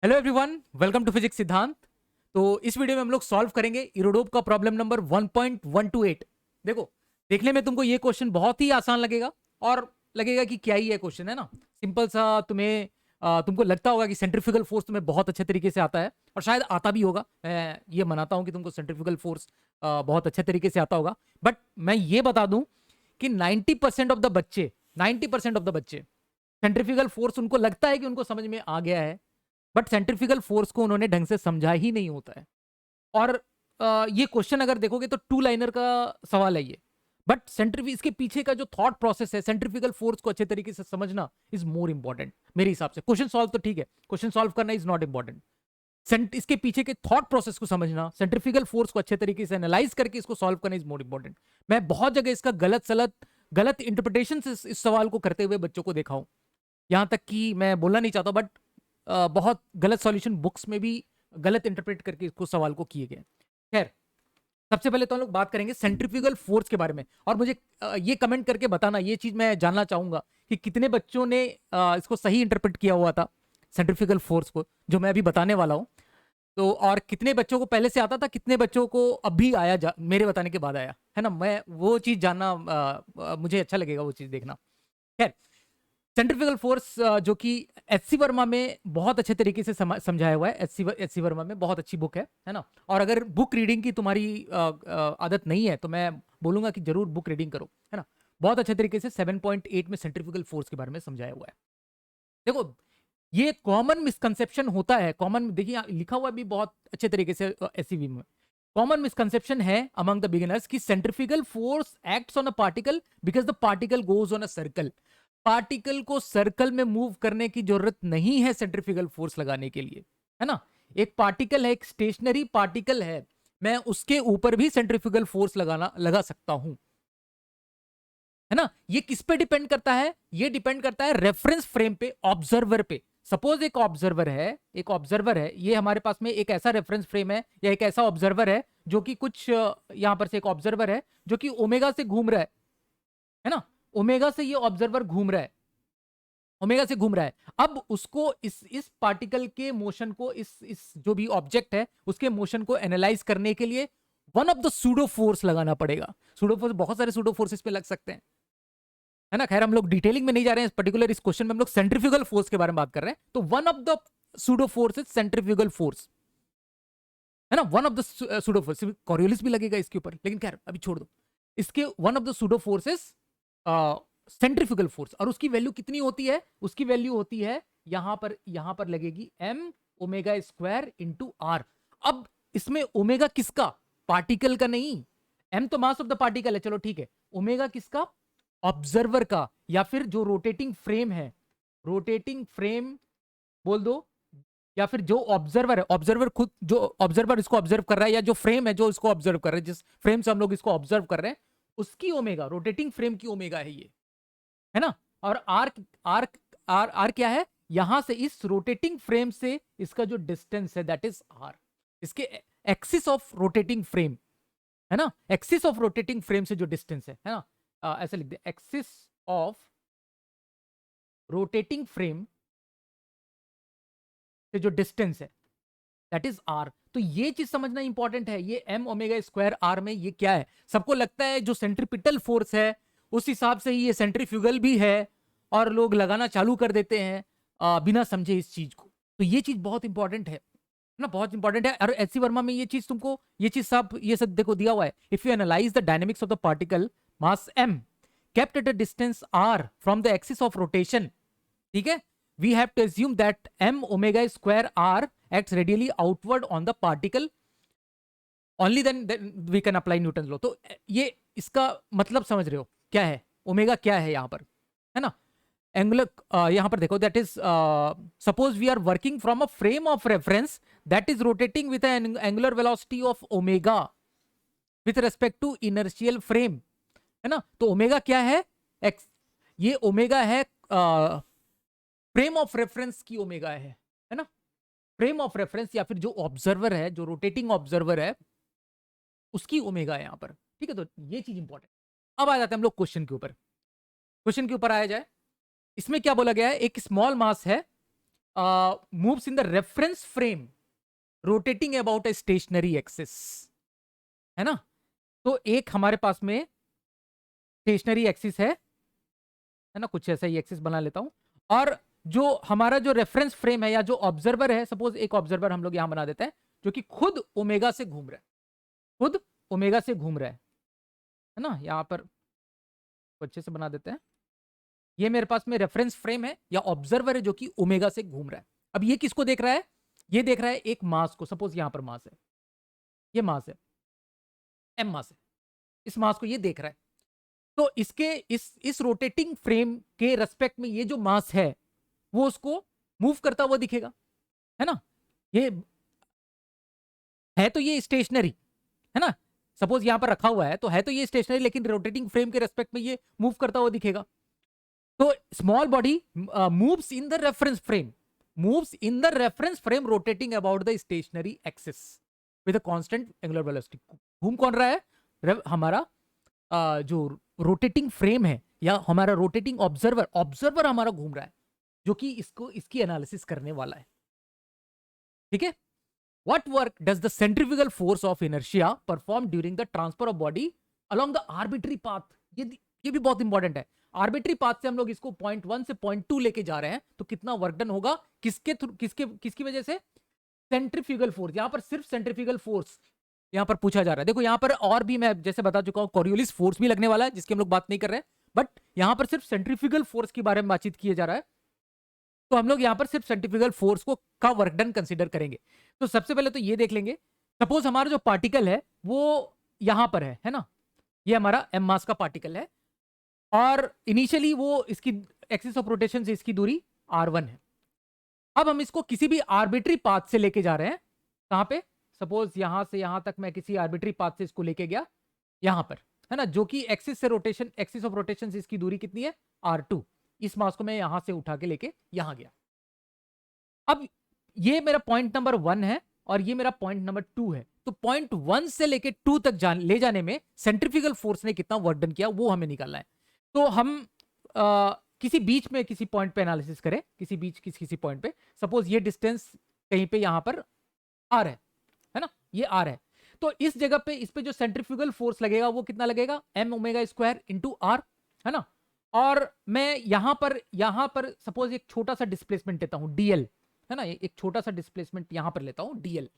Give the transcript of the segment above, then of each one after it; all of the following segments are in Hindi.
Hello everyone, welcome to physics Siddhant. तो इस वीडियो में हम लोग सॉल्व करेंगे इरोडोव का प्रॉब्लम नंबर 1.128। देखो, देखने में तुमको ये क्वेश्चन बहुत ही आसान लगेगा और लगेगा कि क्या ही है क्वेश्चन, है ना। सिंपल सा तुम्हें तुमको लगता होगा कि सेंट्रीफ्यूगल फोर्स तुम्हें बहुत अच्छे तरीके से आता है और शायद आता भी होगा। मैं ये मनाता हूं कि तुमको सेंट्रीफ्यूगल फोर्स बहुत अच्छे तरीके से आता होगा। बट मैं ये बता दूं कि 90% ऑफ द बच्चे 90% ऑफ द बच्चे सेंट्रीफ्यूगल फोर्स उनको लगता है कि उनको समझ में आ गया है, बट सेंट्रीफ्यूगल फोर्स को उन्होंने ढंग से समझा ही नहीं होता है। और ये क्वेश्चन अगर देखोगे तो टू लाइनर का सवाल है ये, बट सेंट्रीफ्यूगल इसके पीछे का जो थॉट प्रोसेस है, सेंट्रीफ्यूगल फोर्स को अच्छे तरीके से समझना इज मोर इंपॉर्टेंट मेरे हिसाब से। क्वेश्चन सॉल्व तो ठीक है, क्वेश्चन सॉल्व करना इज नॉट इंपॉर्टेंट। इसके पीछे के थॉट प्रोसेस को समझना, सेंट्रीफ्यूगल फोर्स को अच्छे तरीके से एनालाइज करके इसको सॉल्व करना इज मोर इंपॉर्टेंट। मैं बहुत जगह इसका गलत इंटरप्रिटेशन से इस सवाल को करते हुए बच्चों को देखा हूं। यहां तक कि मैं बोलना नहीं चाहता, बट बहुत गलत सॉल्यूशन बुक्स में भी गलत इंटरप्रेट करके इसको सवाल को किए गए। खैर, सबसे पहले तो हम लोग बात करेंगे सेंट्रीफ्यूगल फोर्स के बारे में। और मुझे ये कमेंट करके बताना, ये चीज मैं जानना चाहूंगा कि कितने बच्चों ने इसको सही इंटरप्रेट किया हुआ था, सेंट्रीफ्यूगल फोर्स को, जो मैं अभी बताने वाला हूं। तो और कितने बच्चों को पहले से आता था, कितने बच्चों को अभी आया, मेरे बताने के बाद आया, है ना। मैं वो चीज जानना, मुझे अच्छा लगेगा वो चीज देखना। खैर, सेंट्रीफ्यूगल फोर्स जो कि एचसी वर्मा में बहुत अच्छे तरीके से समझाया हुआ है। एचसी वर्मा में बहुत अच्छी बुक है ना। और अगर बुक रीडिंग की तुम्हारी आदत नहीं है तो मैं बोलूंगा कि जरूर बुक रीडिंग करो, है ना। बहुत अच्छे तरीके से 7.8 में सेंट्रीफ्यूगल फोर्स के बारे में समझाया हुआ है। देखो, ये कॉमन मिसकंसेप्शन होता है, कॉमन, देखिए लिखा हुआ भी बहुत अच्छे तरीके से एससीवी में। कॉमन मिसकंसेप्शन है अमंग द बिगिनर्स कि centrifugal force acts on a particle because the particle goes on a circle. Particle को सर्कल में मूव करने की जरूरत नहीं है सेंट्रीफ्यूगल फोर्स लगाने के लिए, है ना। एक पार्टिकल है, एक स्टेशनरी पार्टिकल है, मैं उसके ऊपर भी सेंट्रीफ्यूगल फोर्स लगा सकता हूं, है ना। ये किस पे डिपेंड करता है? ये डिपेंड करता है रेफरेंस फ्रेम पे, ऑब्जर्वर पे। सपोज एक ऑब्जर्वर है, ये हमारे पास में एक ऐसा रेफरेंस फ्रेम है या एक ऐसा ऑब्जर्वर है जो कि कुछ यहां पर से एक ऑब्जर्वर है जो कि ओमेगा से घूम रहा है ना। ओमेगा से ये ऑब्जर्वर घूम रहा है, ओमेगा से घूम रहा है। अब उसको इस पार्टिकल के मोशन को, इस जो भी ऑब्जेक्ट है उसके मोशन को एनालाइज करने के लिए one of the pseudo force लगाना पड़ेगा। सूडो फोर्स, बहुत सारे सूडो फोर्सेस पे लग सकते हैं, है ना। खैर, हम लोग डिटेलिंग में नहीं जा रहे हैं, पर्टिकुलर इस क्वेश्चन में हम लोग सेंट्रीफ्यूगल फोर्स के बारे में बात कर रहे हैं। तो one of the pseudo force is centrifugal force, है ना। One of the pseudo force, Coriolis भी लगेगा इसके ऊपर, लेकिन खैर अभी छोड़ दो। इसके one of the pseudo force is centrifugal force. और उसकी वैल्यू कितनी होती है? उसकी वैल्यू होती है यहां पर लगेगी m omega square into r. अब इसमें ओमेगा किसका? पार्टिकल का नहीं। m तो मास ऑफ द पार्टिकल है, चलो ठीक है। ओमेगा किसका? ऑब्जर्वर का, या फिर जो रोटेटिंग फ्रेम है, रोटेटिंग फ्रेम बोल दो, या फिर जो ऑब्जर्वर है, ऑब्जर्वर खुद, जो ऑब्जर्वर इसको ऑब्जर्व कर रहा है, या जो फ्रेम है जो इसको ऑब्जर्व कर रहा है, जिस फ्रेम से हम लोग इसको ऑब्जर्व कर रहे हैं, उसकी ओमेगा, रोटेटिंग फ्रेम की ओमेगा है ये, है ना। और आर आर आर आर क्या है? यहां से इस रोटेटिंग फ्रेम से इसका जो डिस्टेंस है दैट इज आर। इसके एक्सिस ऑफ रोटेटिंग फ्रेम, है ना, एक्सिस ऑफ रोटेटिंग फ्रेम से जो डिस्टेंस है ना, ऐसे लिख दे, एक्सिस ऑफ रोटेटिंग फ्रेम से जो डिस्टेंस है दैट इज आर। तो ये चीज समझना इंपॉर्टेंट है। ये m ओमेगा स्क्वायर आर में ये क्या है? सबको लगता है जो सेंट्रीपिटल फोर्स है उस हिसाब से ही ये सेंट्रीफ्यूगल भी है, और लोग लगाना चालू कर देते हैं बिना समझे इस चीज को। तो ये चीज बहुत इंपॉर्टेंट है ना, बहुत इंपॉर्टेंट है। और एचसी वर्मा में ये चीज तुमको, ये सब देखो दिया हुआ है। If you analyse the dynamics of the particle mass m kept at a distance r from the axis of rotation, ठीक है, we have to assume that m omega square r acts radially outward on the particle, only then we can apply Newton's law। तो ये इसका मतलब समझ रहे हो क्या है? ओमेगा क्या है यहाँ पर, है ना। एंगुलर, यहां पर देखो, that is, suppose we are working from a frame of reference that is rotating with an angular velocity of omega with respect to inertial frame, है ना। तो ओमेगा क्या है? एक्स, ये ओमेगा है फ्रेम ऑफ रेफरेंस की ओमेगा है ना। फ्रेम ऑफ रेफरेंस या फिर जो ऑब्जर्वर है, जो रोटेटिंग ऑब्जर्वर है, उसकी ओमेगा है यहां पर, ठीक है। तो ये चीज इंपॉर्टेंट। अब आ जाते हैं हम लोग क्वेश्चन के ऊपर। क्वेश्चन के ऊपर आया जाए, इसमें क्या बोला गया है? एक स्मॉल मास है moves in the reference frame rotating about a stationary axis, है ना। तो एक हमारे पास में स्टेशनरी एक्सिस है ना, कुछ ऐसा ही एक्सिस बना लेता हूं। और जो हमारा जो रेफरेंस फ्रेम है या जो ऑब्जर्वर है, सपोज एक ऑब्जर्वर हम लोग यहां बना देते हैं जो कि खुद ओमेगा से घूम रहा है, खुद ओमेगा से घूम रहा है ना। यहां पर अच्छे से बना देते हैं। ये मेरे पास में रेफरेंस फ्रेम है या ऑब्जर्वर है जो कि ओमेगा से घूम रहा है। अब ये किसको देख रहा है? ये देख रहा है एक मास को। सपोज यहां पर मास है, ये मास है, एम मास है, इस मास को ये देख रहा है। तो इसके इस रोटेटिंग फ्रेम के रेस्पेक्ट में ये जो मास है वो उसको मूव करता हुआ दिखेगा, है ना। ये है तो ये स्टेशनरी, है ना। सपोज यहां पर रखा हुआ है तो है तो ये स्टेशनरी, लेकिन रोटेटिंग फ्रेम के रेस्पेक्ट में ये मूव करता हुआ दिखेगा। तो small body moves in the reference frame, moves in the reference frame rotating about the stationary axis with a constant angular velocity. घूम कौन रहा है? हमारा जो रोटेटिंग फ्रेम है या हमारा रोटेटिंग ऑब्जर्वर, ऑब्जर्वर हमारा घूम रहा है जो कि इसकी एनालिसिस करने वाला है। ठीक है। What work does the centrifugal force of inertia perform during the transfer of body along the arbitrary path? ये भी बहुत इंपॉर्टेंट है। आर्बिट्री पाथ से हम लोग इसको पॉइंट 1 से पॉइंट 2 लेके जा रहे हैं, तो कितना वर्क डन होगा, किसकी वजह से? Centrifugal force. यहां पर सिर्फ सेंट्रीफ्यूगल फोर्स यहां पर पूछा जा रहा है। देखो यहां पर और भी मैं जैसे बता चुका हूं कॉरियोलिस फोर्स भी लगने वाला है जिसकी हम लोग बात नहीं कर रहे हैं, बट यहां पर सिर्फ सेंट्रीफ्यूगल फोर्स के बारे में बातचीत किया जा रहा है। तो हम लोग यहां पर सिर्फ सेंट्रीफ्यूगल फोर्स को का वर्क डन कंसीडर करेंगे। तो सबसे पहले तो ये देख लेंगे, सपोज हमारा जो पार्टिकल है वो यहां पर है ना। ये हमारा एम मास का पार्टिकल है और इनिशियली वो इसकी एक्सिस ऑफ रोटेशन से इसकी दूरी r1 है। अब हम इसको किसी भी आर्बिट्री पाथ से लेके जा रहे हैं। कहां पे? सपोज यहां से यहां तक मैं किसी आर्बिट्री पाथ से इसको लेके गया यहां पर, है ना, जो कि एक्सिस से रोटेशन, एक्सिस ऑफ रोटेशन से इसकी दूरी कितनी है? r2। इस मास को मैं यहां से उठा के लेके यहां गया। अब ये मेरा पॉइंट नंबर 1 है और ये मेरा पॉइंट नंबर 2 है। तो पॉइंट 1 से लेके 2 तक ले जाने में सेंट्रीफ्यूगल फोर्स ने कितना वर्क डन किया वो हमें निकालना है। तो हम किसी बीच में किसी पॉइंट पे एनालिसिस करें, किसी पॉइंट पे। सपोज ये डिस्टेंस कहीं पे यहां पर आर है ना, ये आर है। तो इस जगह पे इस पे जो सेंट्रीफ्यूगल फोर्स लगेगा वो कितना लगेगा? M omega square into r, है ना। और मैं यहां पर सपोज एक छोटा सा डिस्प्लेसमेंट लेता हूं डीएल, है ना, एक छोटा सा डिस्प्लेसमेंट यहां पर लेता हूं डीएल।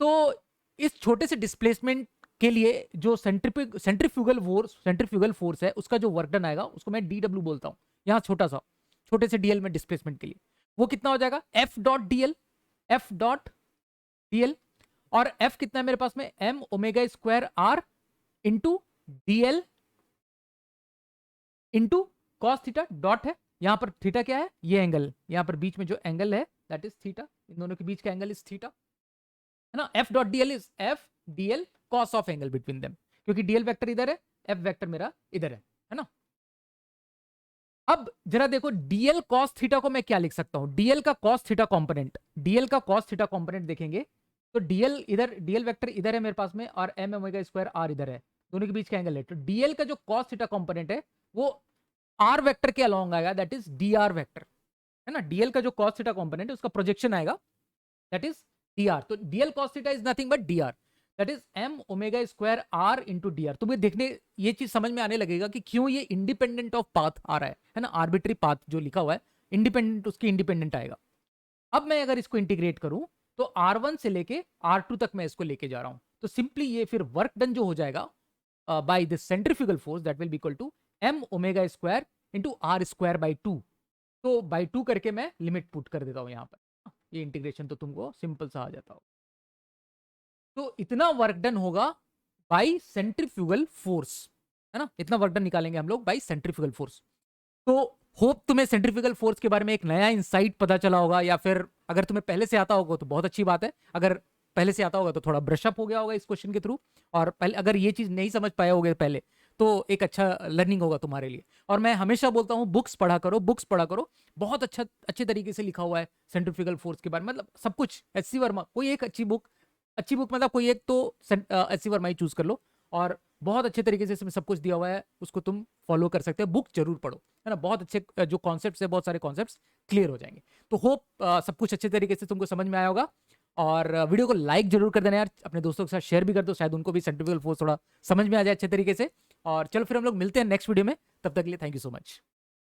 तो इस छोटे से डिस्प्लेसमेंट के लिए जो सेंट्रीफ्यूगल फोर्स है उसका जो वर्क डन आएगा उसको मैं डीडब्ल्यू बोलता हूं। यहां छोटे से डीएल में डिस्प्लेसमेंट के लिए वो कितना हो जाएगा? F dot d l. और एफ कितना है मेरे पास में? M omega square r into d l into cos theta dot है। यहां पर थीटा क्या है? ये एंगल, यहां पर बीच में जो एंगल है दैट इज थीटा, इन दोनों के बीच का एंगल इज थीटा, है ना। F dot DL is F DL cos of angle between them, क्योंकि डीएल वेक्टर इधर है, एफ वेक्टर मेरा इधर है ना। अब जरा देखो डीएल कॉस थीटा को मैं क्या लिख सकता हूं? डीएल का कॉस थीटा कंपोनेंट, डीएल का कॉस थीटा कंपोनेंट देखेंगे तो डीएल इधर, डीएल वेक्टर इधर है मेरे पास में और एम ओमेगा स्क्वायर आर इधर है, दोनों के बीच का एंगल है। तो डीएल का जो कॉस थीटा कंपोनेंट है वो आर वेक्टर के अलॉन्ग आएगा, that is d are vector, है ना। डीएल का जो कॉस थीटा कंपोनेंट है उसका प्रोजेक्शन आएगा दैट इज डी आर। तो d l cos theta is nothing but d r, that is m omega square r into d r. तुम्हें देखने ये चीज समझ में आने लगेगा कि क्यों ये इंडिपेंडेंट ऑफ पाथ आ रहा है ना। आर्बिट्री पाथ जो लिखा हुआ है इंडिपेंडेंट, उसकी इंडिपेंडेंट आएगा। अब मैं अगर इसको इंटीग्रेट करूं तो R1 से लेके R2 तक मैं इसको लेके जा रहा हूं। तो सिंपली ये फिर वर्क डन जो हो जाएगा by this centrifugal force that will be equal to m omega square into r square by 2। तो बाई 2 करके मैं लिमिट पुट कर देता हूं यहां पर। ये इंटीग्रेशन तो तुमको सिंपल सा आ जाता हो। तो इतना वर्क डन होगा बाई सेंट्रीफ्यूगल फोर्स, है ना। इतना वर्क डन निकालेंगे हम लोग बाई सेंट्रीफ्यूगल फोर्स। तो होप तुम्हें सेंट्रीफ्यूगल फोर्स के बारे में एक नया इंसाइट पता चला होगा, या फिर अगर तुम्हें पहले से आता होगा तो बहुत अच्छी बात है। अगर पहले से आता होगा तो थोड़ा ब्रशअप हो गया होगा इस क्वेश्चन के थ्रू, और पहले अगर ये चीज नहीं समझ पाए होगे पहले तो एक अच्छा लर्निंग होगा तुम्हारे लिए। और मैं हमेशा बोलता हूँ बुक्स पढ़ा करो, बुक्स पढ़ा करो, बहुत अच्छे तरीके से लिखा हुआ है सेंट्रीफ्यूगल फोर्स के बारे में, मतलब सब कुछ। एचसी वर्मा, कोई एक अच्छी बुक मतलब कोई एक तो एचसी वर्मा ही चूज कर लो, और बहुत अच्छे तरीके से इसमें सब कुछ दिया हुआ है, उसको तुम फॉलो कर सकते हो। बुक जरूर पढ़ो, है ना, बहुत अच्छे जो कॉन्सेप्ट्स है, बहुत सारे कॉन्सेप्ट्स क्लियर हो जाएंगे। तो होप सब कुछ अच्छे तरीके से तुमको समझ में आया होगा। और वीडियो को लाइक जरूर कर देना यार, अपने दोस्तों के साथ शेयर भी कर दो, शायद उनको भी सेंट्रीफ्यूगल फोर्स थोड़ा समझ में आ जाए अच्छे तरीके से। और चलो फिर हम लोग मिलते हैं नेक्स्ट वीडियो में, तब तक के लिए थैंक यू सो मच।